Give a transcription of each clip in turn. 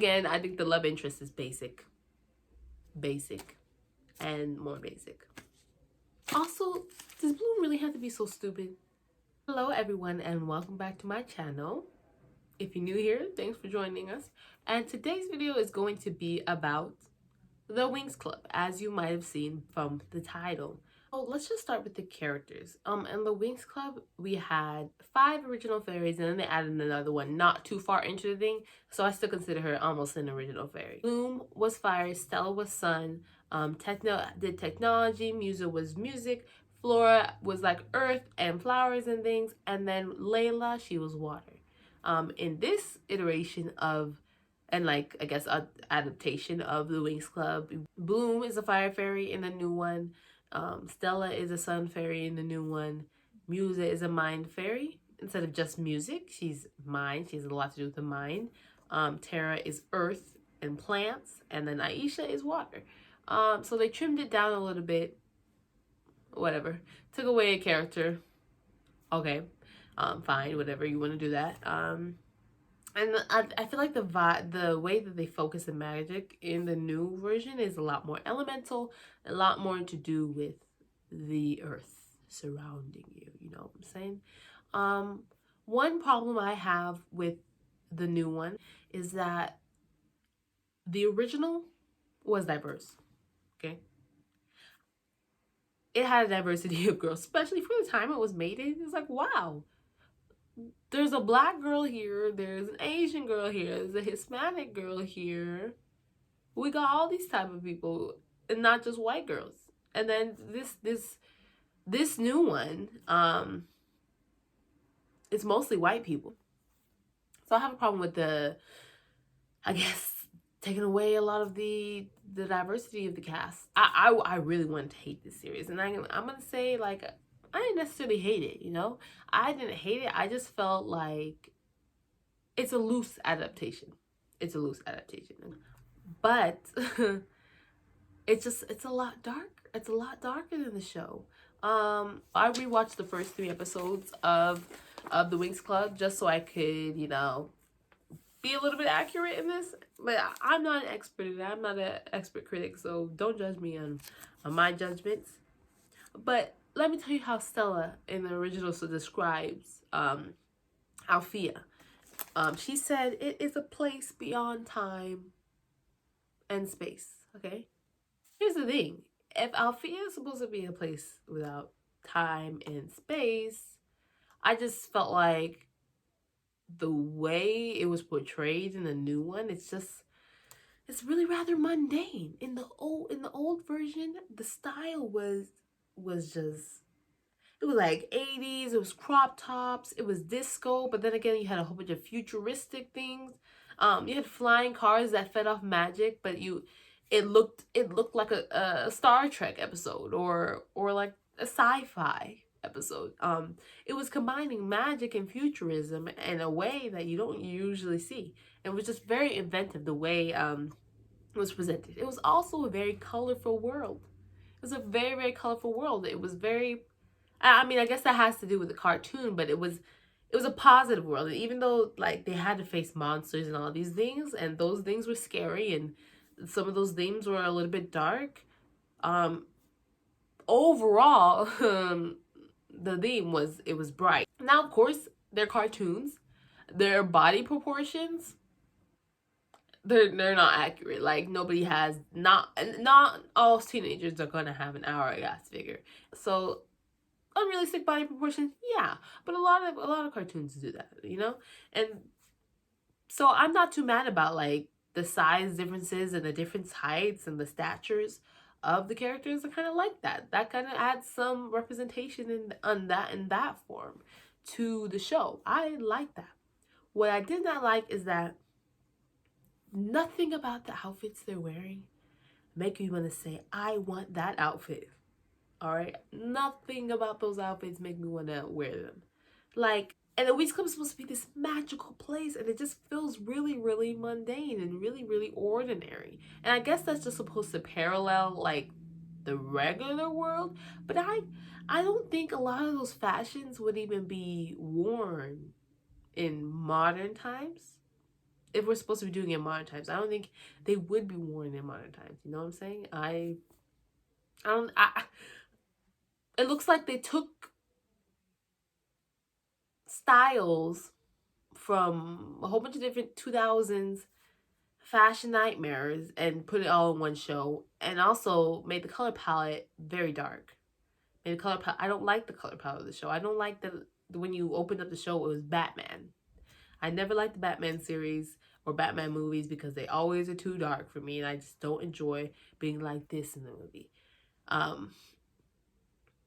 Again, I think the love interest is basic, and more basic. Also, does Bloom really have to be so stupid? Hello everyone and welcome back to my channel. If you're new here, thanks for joining us. And today's video is going to be about the Winx Club, as you might have seen from the title. So let's just start with the characters. In the Winx Club, we had 5 original fairies, and then they added another one not too far into the thing, so I still consider her almost an original fairy. Bloom was fire, Stella was sun, Techno did technology, Musa was music, Flora was like earth and flowers and things, and then Layla, she was water. In this iteration of, and like I guess adaptation of the Winx Club, Bloom is a fire fairy in the new one. Stella is a sun fairy in the new one. Musa is a mind fairy. Instead of just music, she's mind. She has a lot to do with the mind. Tara is earth and plants. And then Aisha is water. So they trimmed it down a little bit. Whatever. Took away a character. Okay. Fine. Whatever. You want to do that. And I feel like the way that they focus the magic in the new version is a lot more elemental, a lot more to do with the earth surrounding you, you know what I'm saying? One problem I have with the new one is that the original was diverse, okay? It had a diversity of girls, especially for the time it was made in. It's like, wow. There's a black girl here, there's an Asian girl here, there's a Hispanic girl here. We got all these type of people, and not just white girls. And then this new one, it's mostly white people. So I have a problem with I guess, taking away a lot of the diversity of the cast. I really wanted to hate this series, and I'm gonna say, like, I didn't necessarily hate it, you know? I didn't hate it. I just felt like it's a loose adaptation. It's a loose adaptation. But it's a lot dark. It's a lot darker than the show. I rewatched the first 3 episodes of the Winx Club just so I could, you know, be a little bit accurate in this. But I'm not an expert in that. I'm not an expert critic, so don't judge me on my judgments. But let me tell you how Stella in the original describes Althea. She said it is a place beyond time and space. Okay, here's the thing: if Althea is supposed to be a place without time and space, I just felt like the way it was portrayed in the new one, it's really rather mundane. In the old version, the style was just, it was like 80s, it was crop tops, it was disco, but then again you had a whole bunch of futuristic things. You had flying cars that fed off magic, but it looked like a Star Trek episode, or like a sci-fi episode. It was combining magic and futurism in a way that you don't usually see. It was just very inventive the way it was presented. It was also a very colorful world. It was a very, very colorful world. It was very, I mean, I guess that has to do with the cartoon, but it was a positive world. And even though, like, they had to face monsters and all these things, and those things were scary, and some of those themes were a little bit dark, overall, the theme was, it was bright. Now, of course, they're cartoons. Their body proportions, they're not accurate. Like, nobody has, not all teenagers are gonna have an hourglass figure. So unrealistic body proportions, yeah, but a lot of cartoons do that, you know? And so I'm not too mad about, like, the size differences and the different heights and the statures of the characters. I kind of like that. That kind of adds some representation in that form to the show. I like that. What I did not like is that nothing about the outfits they're wearing make you want to say, I want that outfit. All right, nothing about those outfits make me want to wear them. Like, and the Winx Club is supposed to be this magical place, and it just feels really, really mundane and really, really ordinary. And I guess that's just supposed to parallel, like, the regular world. But I don't think a lot of those fashions would even be worn in modern times. if we're supposed to be doing it in modern times, I don't think they would be worn in modern times. You know what I'm saying? I don't. It looks like they took styles from a whole bunch of different 2000s fashion nightmares and put it all in one show, and also made the color palette very dark. Made the color palette. I don't like the color palette of the show. I don't like the when you opened up the show, it was Batman. I never liked the Batman series or Batman movies because they always are too dark for me, and I just don't enjoy being like this in the movie. Um,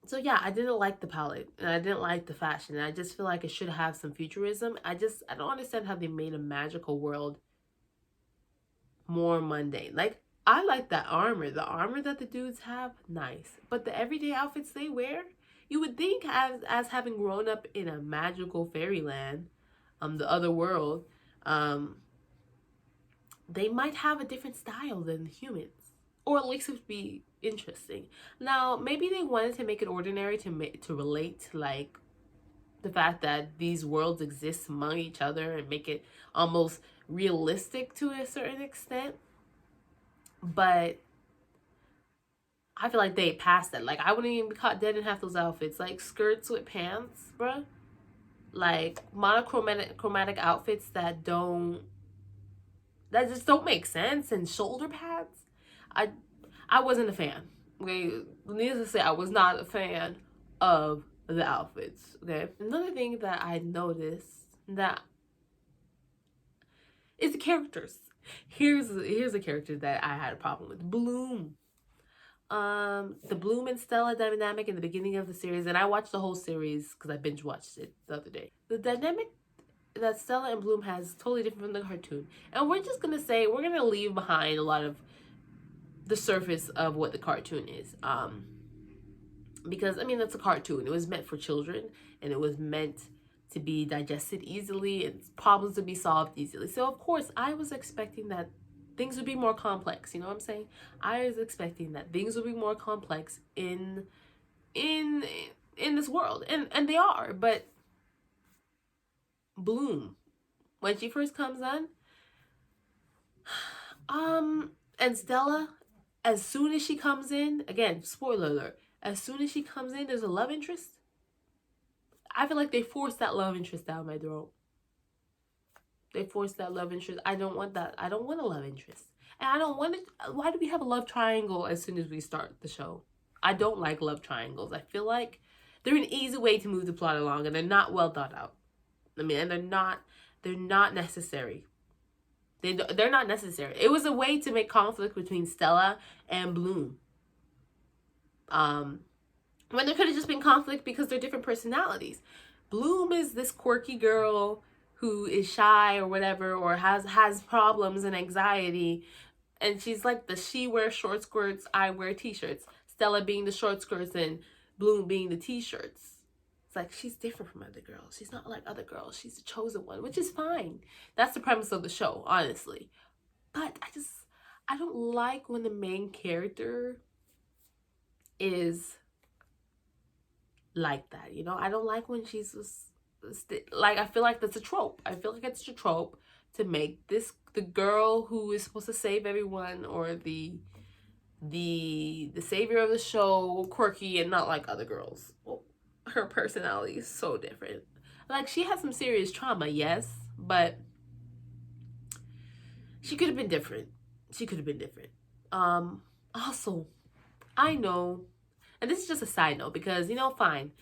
so yeah, I didn't like the palette and I didn't like the fashion. And I just feel like it should have some futurism. I don't understand how they made a magical world more mundane. Like, I like that armor. The armor that the dudes have, nice. But the everyday outfits they wear, you would think as having grown up in a magical fairyland, the other world, um, they might have a different style than humans. Or at least it would be interesting. Now, maybe they wanted to make it ordinary to relate to, like, the fact that these worlds exist among each other and make it almost realistic to a certain extent. But I feel like they passed that. Like, I wouldn't even be caught dead in half those outfits. Like, skirts with pants, bruh. Like, chromatic outfits that just don't make sense, and shoulder pads. I I wasn't a fan. Okay, needless to say, I was not a fan of the outfits. Okay, another thing that I noticed that is the characters. Here's a character that I had a problem with. Bloom. The Bloom and Stella dynamic in the beginning of the series, and I watched the whole series because I binge watched it the other day. The dynamic that Stella and Bloom has is totally different from the cartoon, and we're gonna leave behind a lot of the surface of what the cartoon is. Because I mean, that's a cartoon. It was meant for children, and it was meant to be digested easily and problems to be solved easily. So of course, I was expecting that things would be more complex. You know what I'm saying? I was expecting that things would be more complex in in this world, and they are. But Bloom, when she first comes on, and Stella, as soon as she comes in, again, spoiler alert, as soon as she comes in, there's a love interest. I feel like they forced that love interest down my throat. They forced that love interest. I don't want that. I don't want a love interest. And I don't want it. Why do we have a love triangle as soon as we start the show? I don't like love triangles. I feel like they're an easy way to move the plot along, and they're not well thought out. I mean, and they're not necessary. They're not necessary. It was a way to make conflict between Stella and Bloom. When there could have just been conflict because they're different personalities. Bloom is this quirky girl who is shy or whatever, or has problems and anxiety, and she's like she wears short skirts, I wear t-shirts. Stella being the short skirts and Bloom being the t-shirts. It's like she's different from other girls. She's not like other girls. She's the chosen one, which is fine. That's the premise of the show, honestly. But I don't like when the main character is like that, you know. I don't like when she's just like, I feel like that's a trope. I feel like it's a trope to make this the girl who is supposed to save everyone, or the savior of the show, quirky and not like other girls. Well, her personality is so different. Like, she had some serious trauma, yes, but she could have been different. She could have been different. Also, I know, and this is just a side note because, you know, fine,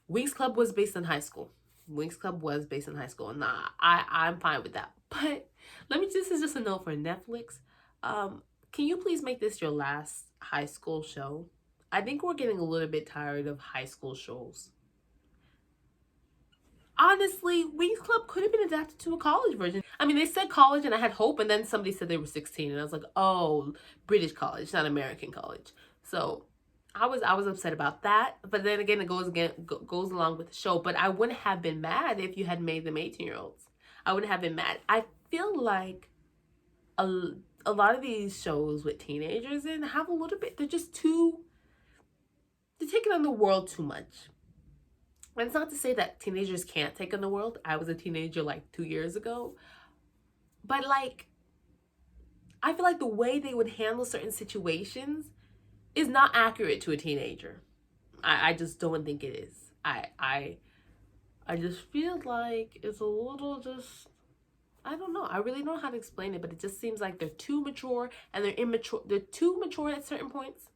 Winx Club was based in high school. Winx Club was based in high school, and I'm fine with that. But this is just a note for Netflix. Can you please make this your last high school show? I think we're getting a little bit tired of high school shows. Honestly, Winx Club could have been adapted to a college version. I mean, they said college, and I had hope, and then somebody said they were 16, and I was like, oh, British college, not American college. So I was upset about that. But then again, it goes along with the show. But I wouldn't have been mad if you had made them 18-year-olds. I wouldn't have been mad. I feel like a lot of these shows with teenagers in have a little bit, they're taking on the world too much. And it's not to say that teenagers can't take on the world. I was a teenager like 2 years ago. But like, I feel like the way they would handle certain situations is not accurate to a teenager. I just don't think it is. I just feel like it's a little just, I don't know. I really don't know how to explain it, but it just seems like they're too mature and they're immature. They're too mature at certain points,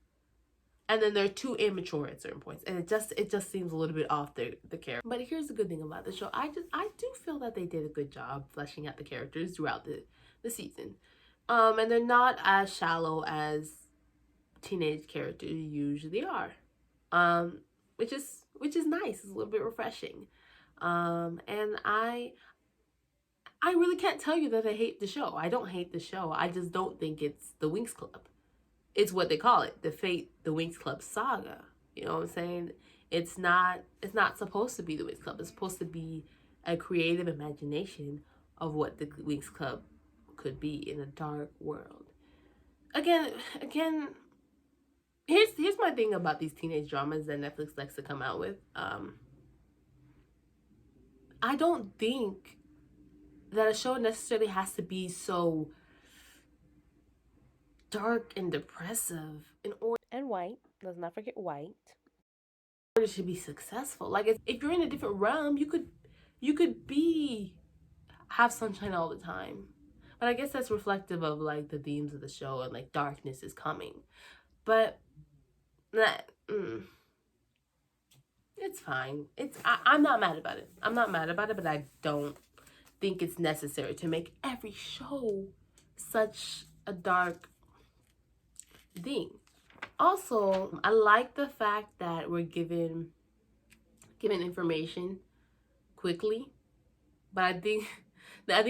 and then they're too immature at certain points, and it just seems a little bit off the character. But here's the good thing about the show: I do feel that they did a good job fleshing out the characters throughout the season, and they're not as shallow as teenage characters usually are, um, which is nice. It's a little bit refreshing, and I really can't tell you that I hate the show. I don't hate the show. I just don't think it's the Winx Club. It's what they call it, the Winx Club saga. You know what I'm saying? It's not supposed to be the Winx Club. It's supposed to be a creative imagination of what the Winx Club could be in a dark world. Again, here's my thing about these teenage dramas that Netflix likes to come out with. I don't think that a show necessarily has to be so dark and depressive in order, and white. Let's not forget white. In order to be successful, like if you're in a different realm, you could be have sunshine all the time. But I guess that's reflective of like the themes of the show, and like darkness is coming. But that it's fine. I'm not mad about it. I'm not mad about it, but I don't think it's necessary to make every show such a dark thing. Also, I like the fact that we're given information quickly, but I think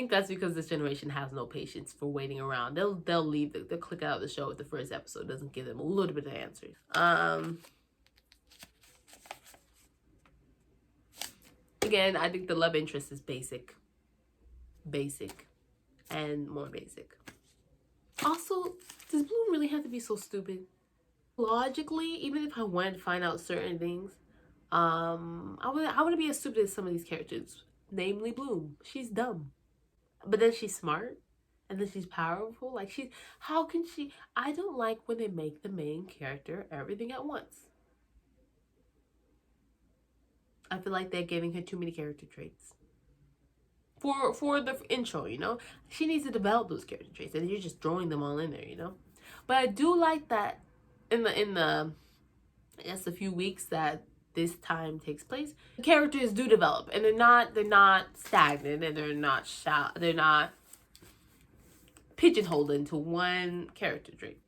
that's because this generation has no patience for waiting around. They'll leave. They'll click out of the show if the first episode doesn't give them a little bit of answers. Again, I think the love interest is basic, and more basic. Also, does Bloom really have to be so stupid? Logically, even if I wanted to find out certain things, I wouldn't be as stupid as some of these characters, namely Bloom. She's dumb, but then she's smart, and then she's powerful. Like how can she? I don't like when they make the main character everything at once. I feel like they're giving her too many character traits for the intro. She needs to develop those character traits, and you're just throwing them all in there. But I do like that in the I guess a few weeks that this time takes place, the characters do develop, and they're not stagnant, and they're not pigeonholed into one character trait.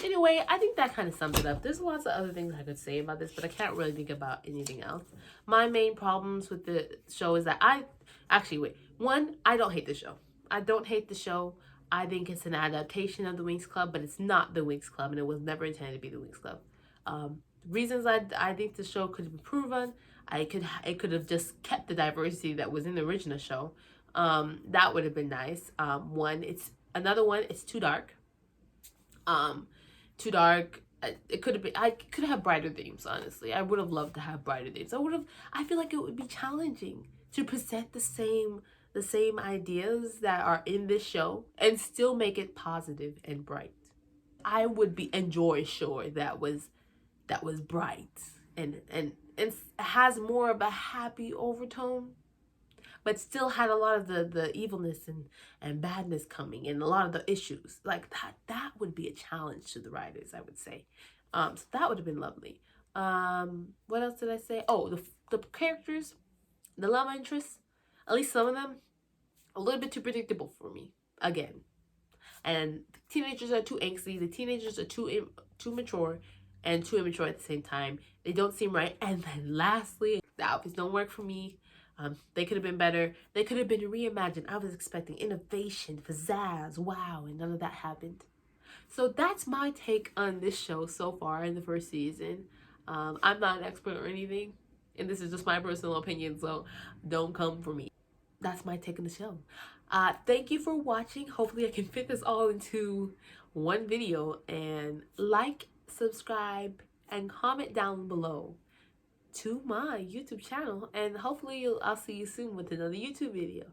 Anyway, I think that kind of sums it up. There's lots of other things I could say about this, but I can't really think about anything else. My main problems with the show is that I don't hate the show. I don't hate the show. I think it's an adaptation of the Winx Club, but it's not the Winx Club, and it was never intended to be the Winx Club. Reasons I think the show could have improved on. It could have just kept the diversity that was in the original show. That would have been nice. It's too dark. Too dark. It could have been. I could have brighter themes. Honestly, I would have loved to have brighter themes. I feel like it would be challenging to present the same ideas that are in this show and still make it positive and bright. I would enjoy a show that was bright and has more of a happy overtone, but still had a lot of the evilness and badness coming, and a lot of the issues like that would be a challenge to the writers, I would say. So that would have been lovely. What else did I say? Oh, the characters, the love interests, at least some of them, a little bit too predictable for me again. And teenagers are too angsty. The teenagers are too mature and too immature at the same time. They don't seem right. And then lastly, the outfits don't work for me. They could have been better. They could have been reimagined. I was expecting innovation, pizzazz, wow, and none of that happened. So that's my take on this show so far in the first season. I'm not an expert or anything, and this is just my personal opinion, so don't come for me. That's my take on the show. Thank you for watching. Hopefully I can fit this all into one video, and like, subscribe, and comment down below to my YouTube channel, and hopefully I'll see you soon with another YouTube video.